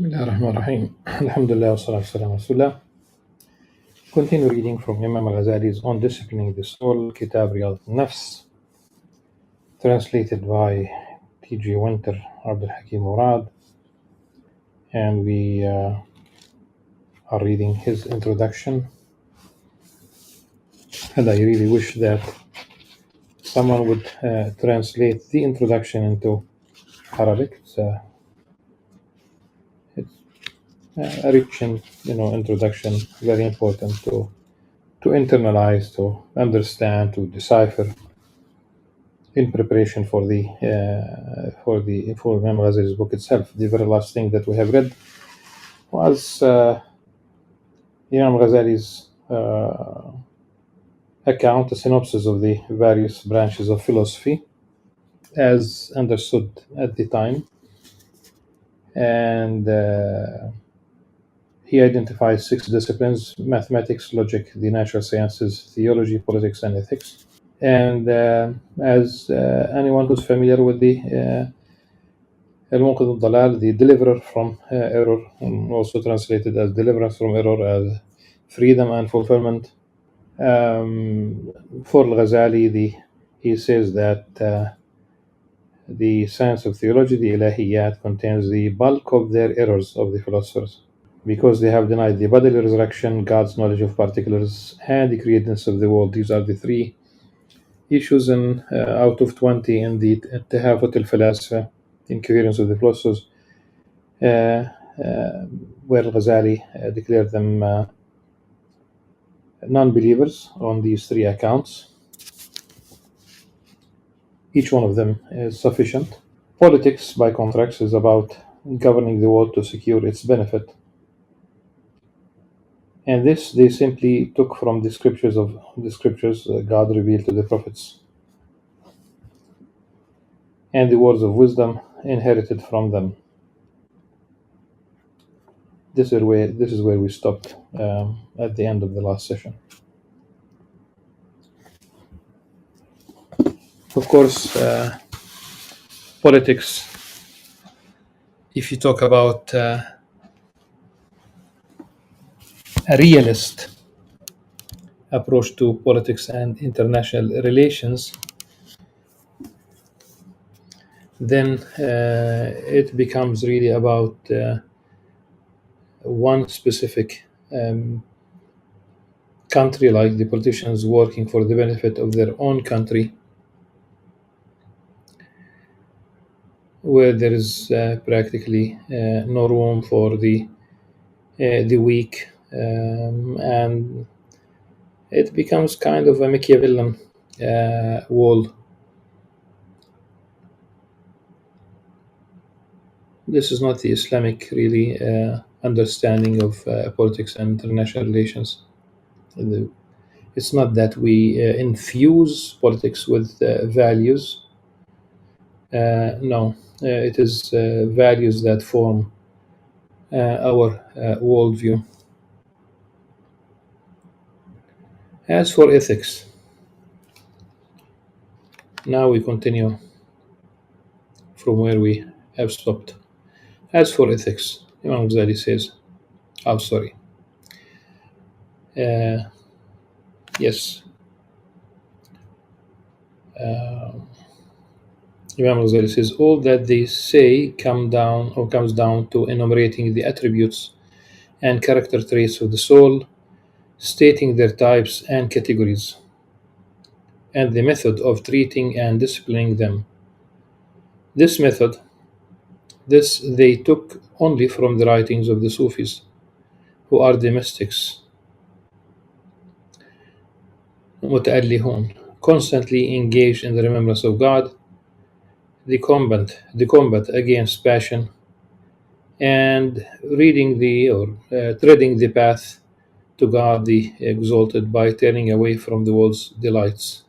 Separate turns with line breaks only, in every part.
Bismillah ar-Rahman ar-Rahim. Alhamdulillah wa salatu salam Rasulullah. Continue reading from Imam Al-Ghazali's On Disciplining the Soul, Kitab Riyadh al-Nafs, translated by T.G. Winter, Abdul Hakim Murad, and we are reading his introduction. And I really wish that someone would translate the introduction into Arabic. It's a rich introduction, very important to internalize, to understand, to decipher in preparation for Imam Ghazali's book itself. The very last thing that we have read was Imam Ghazali's account, a synopsis of the various branches of philosophy as understood at the time, and he identifies 6 disciplines: mathematics, logic, the natural sciences, theology, politics, and ethics. And as anyone who's familiar with the Al-Munqidh al-Dalal, the deliverer from error, and also translated as deliverance from error, as freedom and fulfillment. For Al-Ghazali, he says that the science of theology, the Ilahiyat, contains the bulk of their errors of the philosophers, because they have denied the bodily resurrection, God's knowledge of particulars, and the createdness of the world. These are the 3 issues out of 20 in the Tahafut al-Falasifa, Incoherence of the Philosophers, where Al-Ghazali declared them non-believers on these 3 accounts. Each one of them is sufficient. Politics, by contrast, is about governing the world to secure its benefit. And this they simply took from the scriptures God revealed to the prophets, and the words of wisdom inherited from them. This is where we stopped at the end of the last session. Of course, politics, if you talk about a realist approach to politics and international relations, then it becomes really about one specific country, like the politicians working for the benefit of their own country, where there is practically no room for the weak, and it becomes kind of a Machiavellian world. This is not the Islamic really understanding of politics and international relations. It's not that we infuse politics with values. No, it is values that form our worldview. As for ethics, now we continue from where we have stopped. As for ethics, Imam Ghazali says, yes. Imam Ghazali says, all that they say comes down to enumerating the attributes and character traits of the soul, stating their types and categories, and the method of treating and disciplining them. This they took only from the writings of the Sufis, who are the mystics, muta'allihun, constantly engaged in the remembrance of God, the combat against passion, and treading the path to God the Exalted by turning away from the world's delights.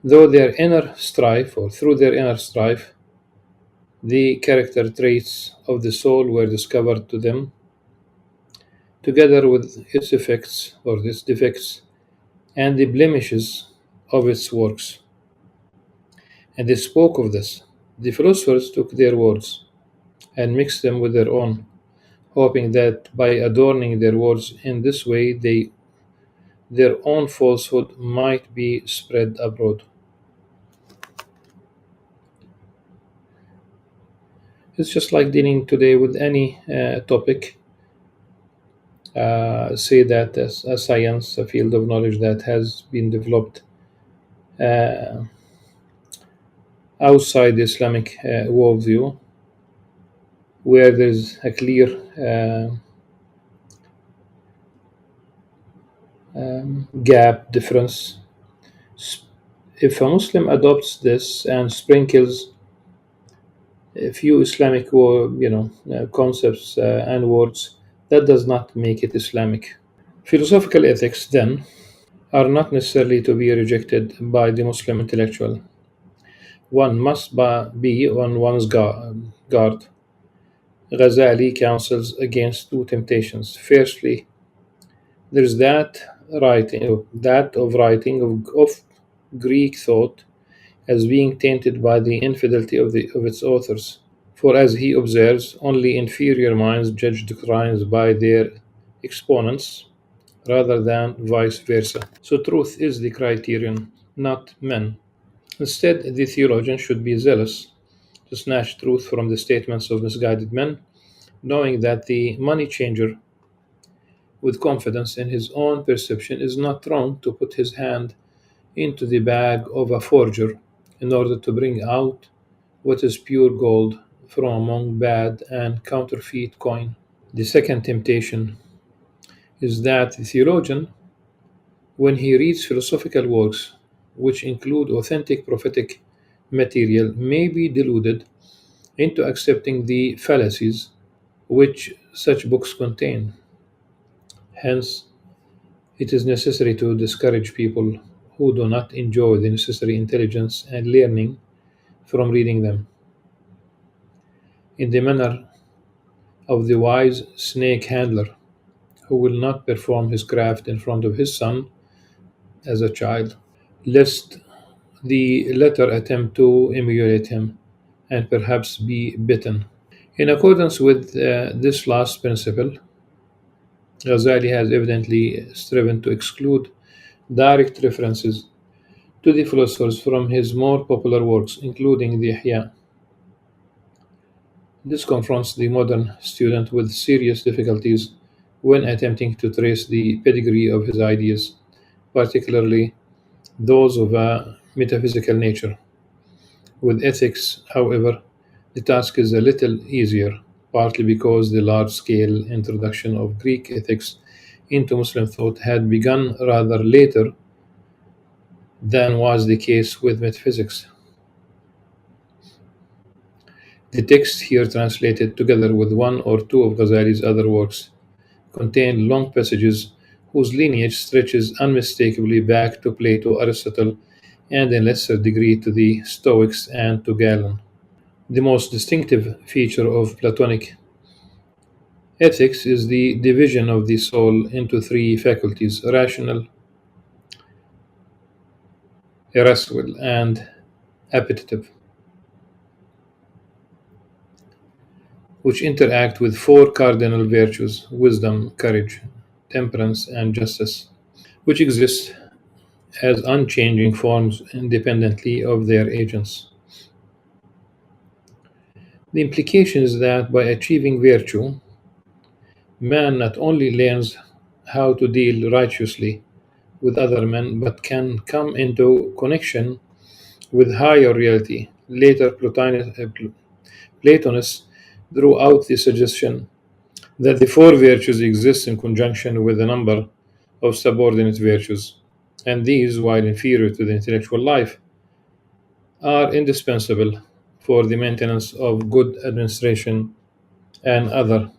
Through their inner strife, the character traits of the soul were discovered to them, together with its defects, and the blemishes of its works. And they spoke of this. The philosophers took their words and mix them with their own, hoping that by adorning their words in this way, their own falsehood might be spread abroad. It's just like dealing today with any topic. Say that as a science, a field of knowledge that has been developed uh, outside the Islamic worldview, where there's a clear gap difference. If a Muslim adopts this and sprinkles a few Islamic, concepts and words, that does not make it Islamic. Philosophical ethics, then, are not necessarily to be rejected by the Muslim intellectual. One must be on one's guard. Ghazali counsels against two temptations. Firstly, there's that of writing of Greek thought as being tainted by the infidelity of its authors. For as he observes, only inferior minds judge doctrines by their exponents rather than vice versa. So truth is the criterion, not men. Instead, the theologian should be zealous to snatch truth from the statements of misguided men, knowing that the money changer, with confidence in his own perception, is not wrong to put his hand into the bag of a forger in order to bring out what is pure gold from among bad and counterfeit coin. The second temptation is that the theologian, when he reads philosophical works which include authentic prophetic material, may be deluded into accepting the fallacies which such books contain. Hence, it is necessary to discourage people who do not enjoy the necessary intelligence and learning from reading them, in the manner of the wise snake handler who will not perform his craft in front of his son as a child, lest the latter attempt to emulate him and perhaps be bitten. In accordance with this last principle, Ghazali has evidently striven to exclude direct references to the philosophers from his more popular works, including the Ihya. This confronts the modern student with serious difficulties when attempting to trace the pedigree of his ideas, particularly those of a metaphysical nature. With ethics, however, the task is a little easier, partly because the large scale introduction of Greek ethics into Muslim thought had begun rather later than was the case with metaphysics. The text here translated, together with one or two of Ghazali's other works, contain long passages whose lineage stretches unmistakably back to Plato, Aristotle, and in lesser degree to the Stoics and to Galen. The most distinctive feature of Platonic ethics is the division of the soul into three faculties: rational, irascible, and appetitive, which interact with four cardinal virtues: wisdom, courage, temperance, and justice, which exist as unchanging forms independently of their agents. The implication is that by achieving virtue, man not only learns how to deal righteously with other men, but can come into connection with higher reality. Later, Platonists drew out the suggestion that the four virtues exist in conjunction with a number of subordinate virtues, and these, while inferior to the intellectual life, are indispensable for the maintenance of good administration and other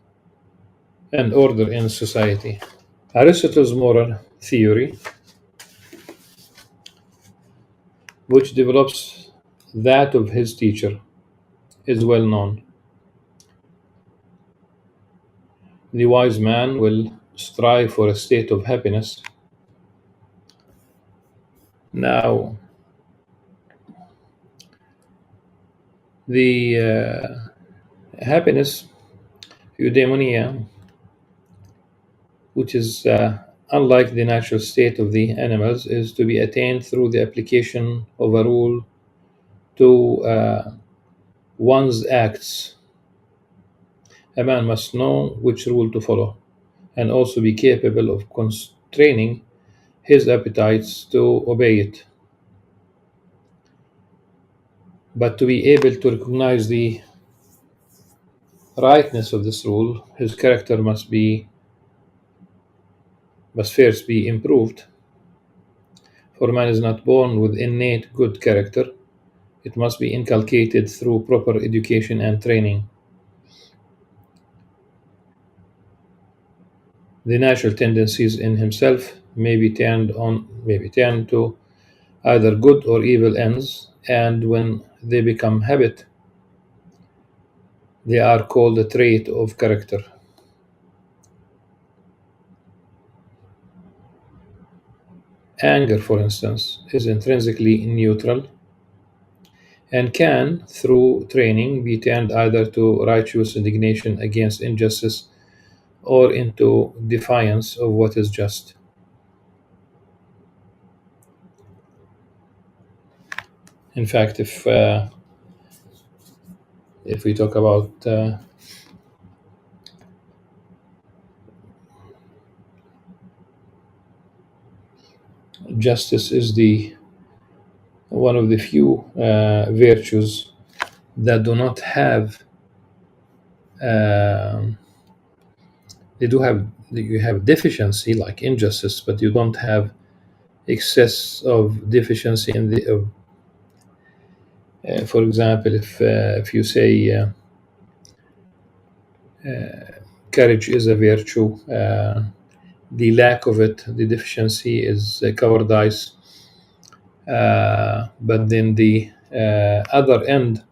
and order in society. Aristotle's moral theory, which develops that of his teacher, is well known. The wise man will strive for a state of happiness. Now, the Happiness, eudaimonia, which is unlike the natural state of the animals, is to be attained through the application of a rule to one's acts. A man must know which rule to follow and also be capable of constraining his appetites to obey it. But to be able to recognize the rightness of this rule, his character must first be improved. For man is not born with innate good character. It must be inculcated through proper education and training. The natural tendencies in himself may be turned to either good or evil ends, and when they become habit, they are called a trait of character. Anger, for instance, is intrinsically neutral and can, through training, be turned either to righteous indignation against injustice or into defiance of what is just. In fact, if we talk about justice, is the one of the few virtues that do not have um they do have you have deficiency like injustice, but you don't have excess of deficiency in the for example, if you say courage is a virtue, the lack of it, the deficiency, is cowardice. But then the other end,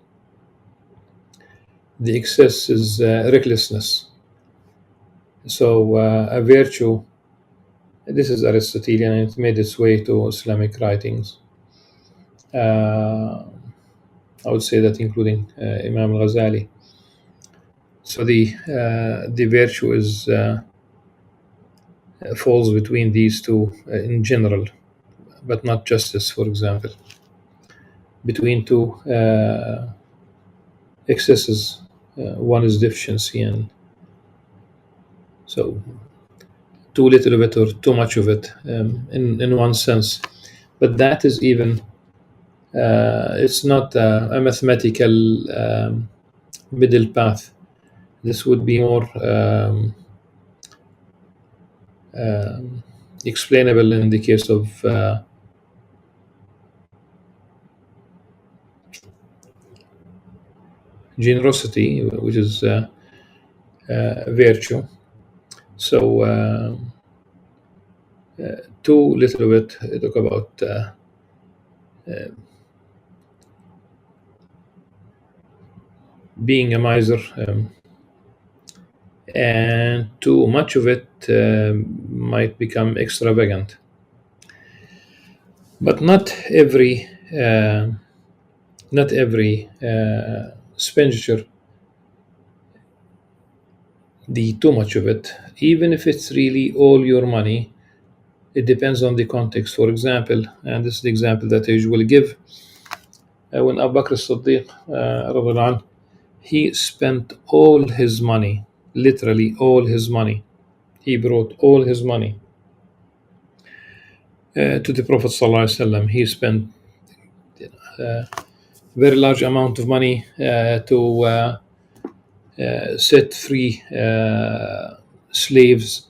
the excess is recklessness. So a virtue, this is Aristotelian, and it made its way to Islamic writings. I would say that including Imam Al-Ghazali. So the virtue is falls between these two in general, but not justice, for example. Between two excesses, one is deficiency, and so too little of it or too much of it, in one sense. But that is even it's not a mathematical middle path. This would be more explainable in the case of generosity, which is virtue. So too little of it. Talk about being a miser, and too much of it might become extravagant. But not every expenditure, the too much of it, even if it's really all your money, it depends on the context. For example, and this is the example that I usually give, when Abu Bakr as-Siddiq, radiallahu anhu, he spent all his money, literally all his money. He brought all his money to the Prophet sallallahu alaihi wasallam. He spent very large amount of money to set free slaves.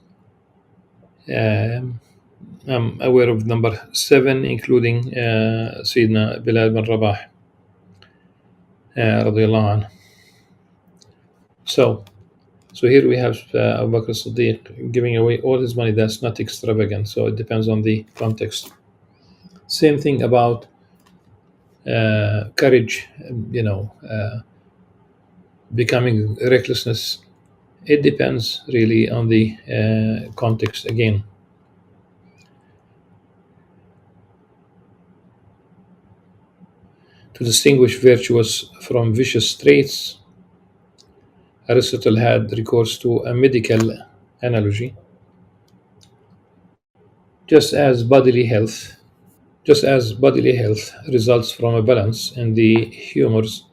I'm aware of number 7, including Sayyidina Bilal bin Rabah, radiallahu anhu. So here we have Abu Bakr as-Siddiq giving away all his money. That's not extravagant, so it depends on the context. Same thing about courage, becoming recklessness. It depends really on the context again. To distinguish virtuous from vicious traits, Aristotle had recourse to a medical analogy, just as bodily health just as bodily health results from a balance in the humors.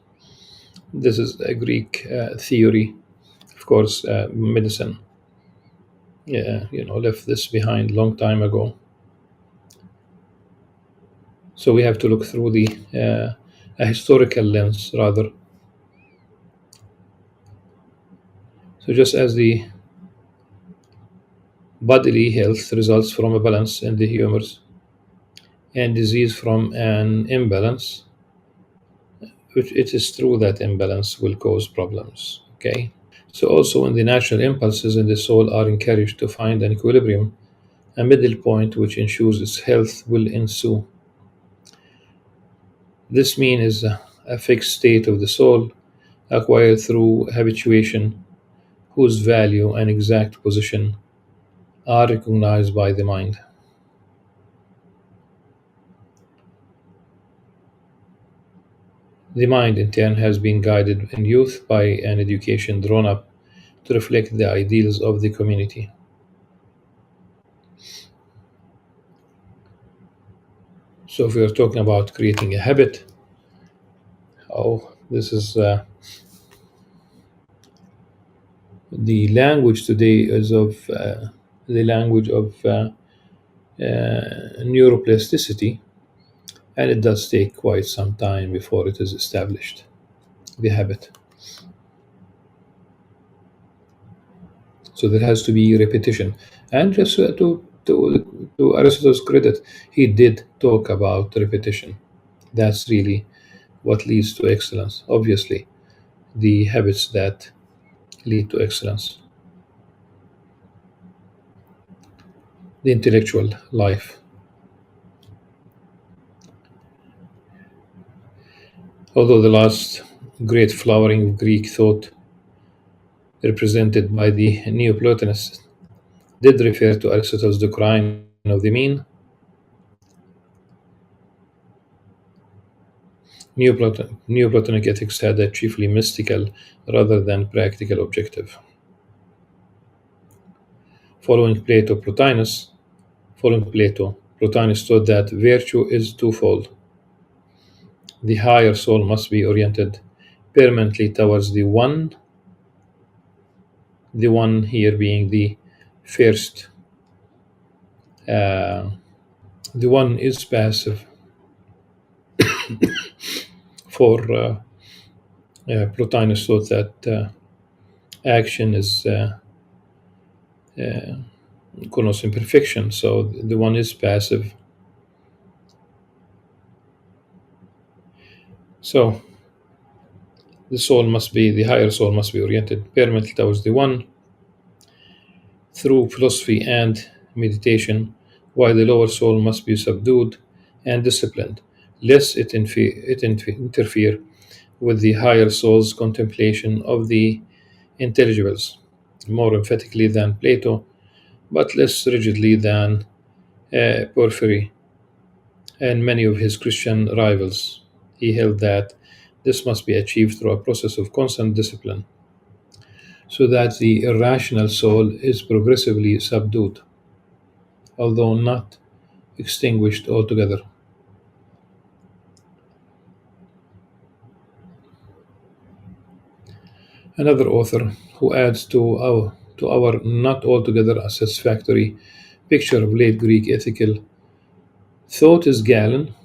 This is a Greek theory. Of course, medicine, yeah, left this behind long time ago. So we have to look through the a historical lens rather. So just as the bodily health results from a balance in the humors, and disease from an imbalance, which it is true that imbalance will cause problems. Okay. So also when the natural impulses in the soul are encouraged to find an equilibrium, a middle point which ensures its health will ensue. This mean is a fixed state of the soul acquired through habituation, whose value and exact position are recognized by the mind. The mind, in turn, has been guided in youth by an education drawn up to reflect the ideals of the community. So, if we are talking about creating a habit, this is the language today is of the language of neuroplasticity, and it does take quite some time before it is established, the habit. So there has to be repetition. And just to Aristotle's credit, he did talk about repetition. That's really what leads to excellence. Obviously, the habits that lead to excellence, the intellectual life. Although the last great flowering of Greek thought, represented by the Neoplatonists, did refer to Aristotle's decline of the mean, Neoplatonic ethics had a chiefly mystical rather than practical objective. Following Plato, Plotinus, Plotinus taught that virtue is twofold. The higher soul must be oriented permanently towards the one here being the first. Uh, the one is passive for Plotinus thought that action is connotes imperfection, so the one is passive. So the higher soul must be oriented permanently towards the one through philosophy and meditation, while the lower soul must be subdued and disciplined, lest it interfere with the higher soul's contemplation of the intelligibles, more emphatically than Plato, but less rigidly than Porphyry and many of his Christian rivals. He held that this must be achieved through a process of constant discipline, so that the irrational soul is progressively subdued, although not extinguished altogether. Another author who adds to our not altogether satisfactory picture of late Greek ethical thought is Galen,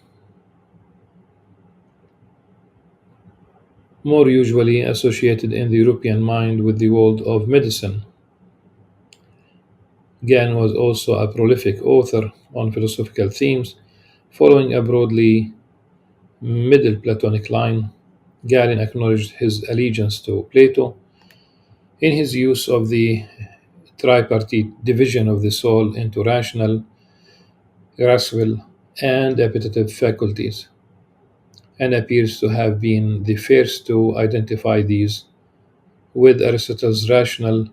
more usually associated in the European mind with the world of medicine. Galen was also a prolific author on philosophical themes, following a broadly Middle Platonic line. Galen acknowledged his allegiance to Plato in his use of the tripartite division of the soul into rational, irascible, and appetitive faculties, and appears to have been the first to identify these with Aristotle's rational,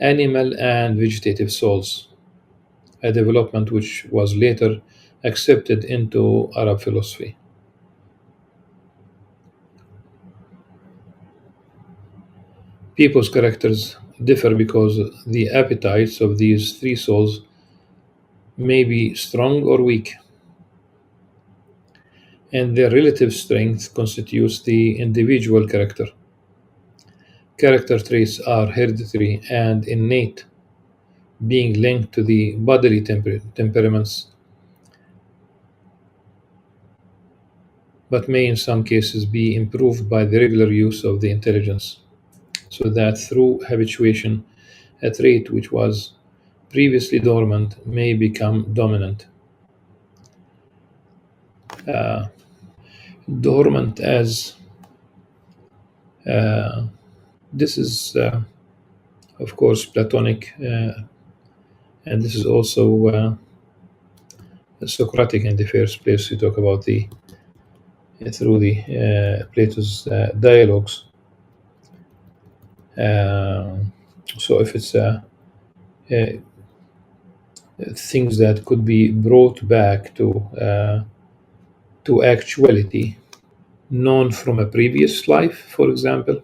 animal, and vegetative souls, a development which was later accepted into Arab philosophy. People's characters differ because the appetites of these three souls may be strong or weak, and their relative strength constitutes the individual character. Character traits are hereditary and innate, being linked to the bodily temperaments, but may in some cases be improved by the regular use of the intelligence, so that through habituation, a trait which was previously dormant may become dominant. Uh, Dormant as this is, of course, Platonic, and this is also Socratic in the first place. We talk about the through the Plato's dialogues. Uh, so if it's uh, things that could be brought back to actuality, known from a previous life, for example,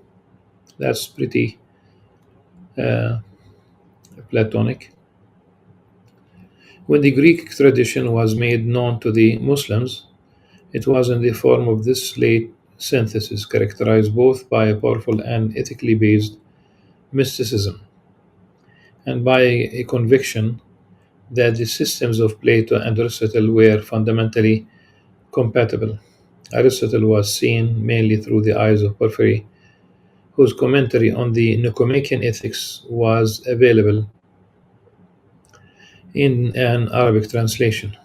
that's pretty uh, Platonic. When the Greek tradition was made known to the Muslims, it was in the form of this late synthesis, characterized both by a powerful and ethically based mysticism and by a conviction that the systems of Plato and Aristotle were fundamentally compatible. Aristotle was seen mainly through the eyes of Porphyry, whose commentary on the Nicomachean Ethics was available in an Arabic translation.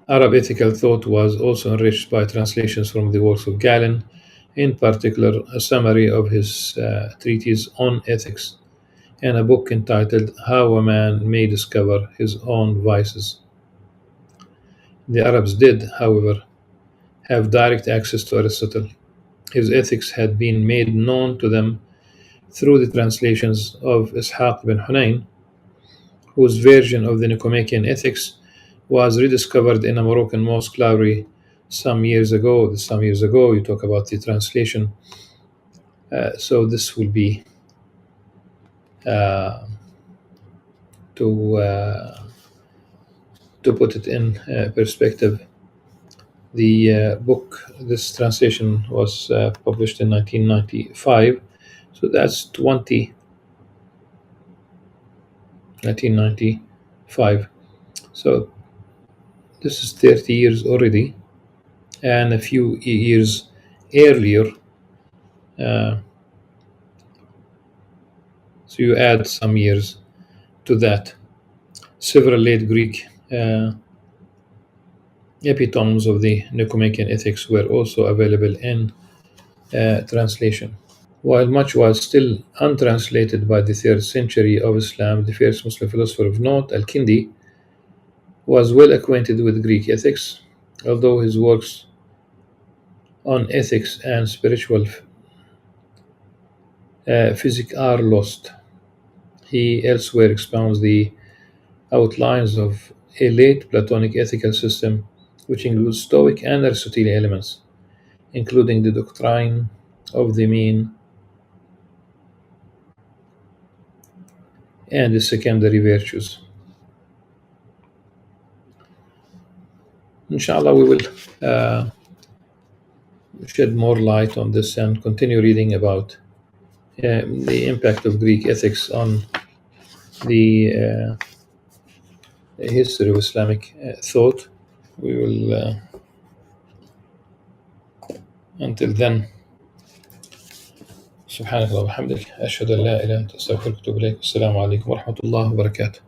Arab ethical thought was also enriched by translations from the works of Galen, in particular, a summary of his treatise on ethics, and a book entitled How a Man May Discover His Own Vices. The Arabs did, however, have direct access to Aristotle. His ethics had been made known to them through the translations of Ishaq bin Hunayn, whose version of the Nicomachean Ethics was rediscovered in a Moroccan mosque library some years ago. Some years ago, you talk about the translation. So this will be uh, to to put it in perspective. The book, this translation was published in 1995, so that's 1995. So this is 30 years already, and a few years earlier. Uh, so you add some years to that. Several late Greek epitomes of the Nicomachean Ethics were also available in translation. While much was still untranslated by the 3rd century of Islam, the first Muslim philosopher of note, Al-Kindi, was well acquainted with Greek ethics, although his works on ethics and spiritual physics are lost. He elsewhere expounds the outlines of a late Platonic ethical system, which includes Stoic and Aristotelian elements, including the doctrine of the mean and the secondary virtues. Inshallah, we will shed more light on this and continue reading about the impact of Greek ethics on the history of Islamic thought. We will, until then, سبحانك اللهم وبحمدك أشهد أن لا إله إلا أنت أستغفرك وأتوب إليك. السلام عليكم ورحمة الله وبركاته.